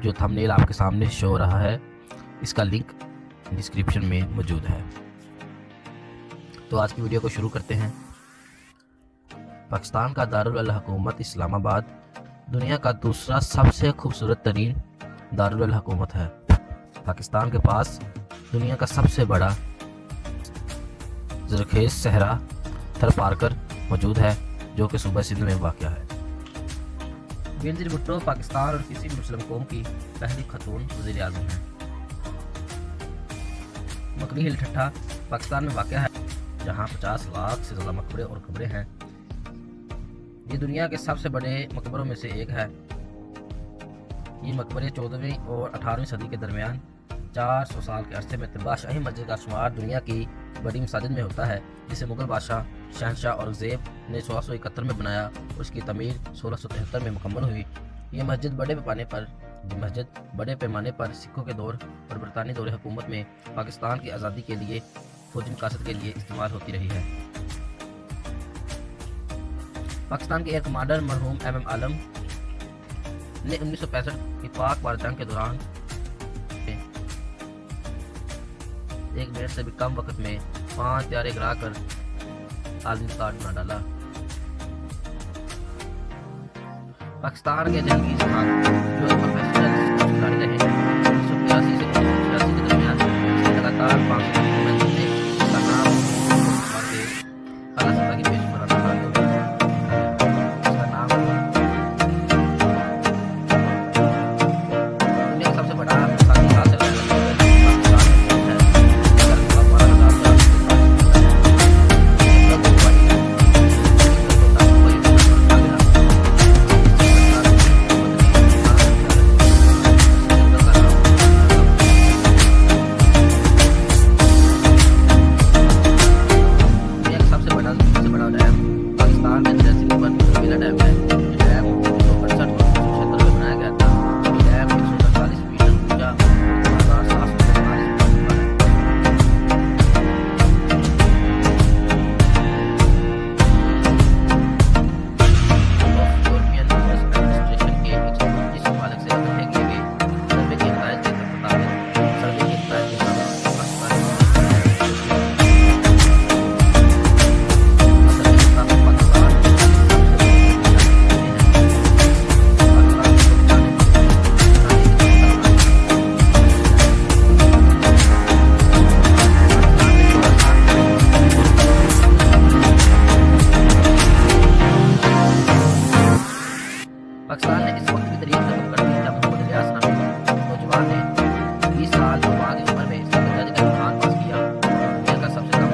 जो थंबनेल आपके सामने शो हो रहा है, इसका लिंक डिस्क्रिप्शन में मौजूद है। तो आज की वीडियो को शुरू करते हैं। पाकिस्तान का दारुल हुकूमत इस्लामाबाद दुनिया का दूसरा सबसे खूबसूरत तरीन दारुल हुकूमत है। पाकिस्तान के पास दुनिया का सबसे बड़ा ज़रखेज़ सहरा थरपारकर मौजूद है, जो कि सूबा सिंध में वाक़या है। बेनज़ीर भुट्टो पाकिस्तान और किसी भी मुस्लिम कौम की पहली खतून वज़ीर आज़म है। मकनी हिल ठट्ठा पाकिस्तान में वाक़या है, जहाँ 50 लाख से ज़्यादा मकबरे और कब्रें हैं। ये दुनिया के सबसे बड़े मकबरों में से एक है। ये मकबरे 14वीं और 18वीं सदी के दरमियान 400 साल के अरसे में बादशाही मस्जिद का शुमार दुनिया की बड़ी मसाजिद में होता है, जिसे मुगल बादशाह शहनशाह औरंगज़ेब ने 1671 में बनाया और उसकी तमीर 1673 में मुकम्मल हुई। ये मस्जिद बड़े पैमाने पर सिखों के दौर और बरतानी दौर हुकूमत में पाकिस्तान की आज़ादी के लिए फौजी मकासद के लिए इस्तेमाल होती रही है। पाकिस्तान के एयर कमांडर मरहूम MM आलम ने 1965 की पाक भारत जंग के दौरान 1 मिनट से भी कम वक्त में 5 त्यारे गिरा कर आलमी रिकॉर्ड बना डाला। पाकिस्तान के जंगी जहाज जो प्रोफेशनल खिलाड़ी रहे 1982 से 1986 के दरमियान लगातार 5 मैच जीते। इसका नाम आला सतह की पेश बनाना था। इसका नाम दुनिया का सबसे बड़ा साथी हासिल है। पाकिस्तान ने इस वक्त की तारीख खत्म कर दी जब मोहम्मद इलियास नामी नौजवान ने 20 साल बाद की उम्र में सरकारी का इम्तिहान पास किया। दुनिया का सबसे कम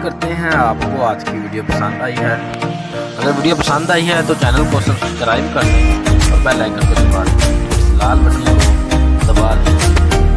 करते हैं। आपको आज की वीडियो पसंद आई है। अगर वीडियो पसंद आई है तो चैनल को सब्सक्राइब कर लें और बेल आइकन को दबा दें। लाल बटन को दबा दें।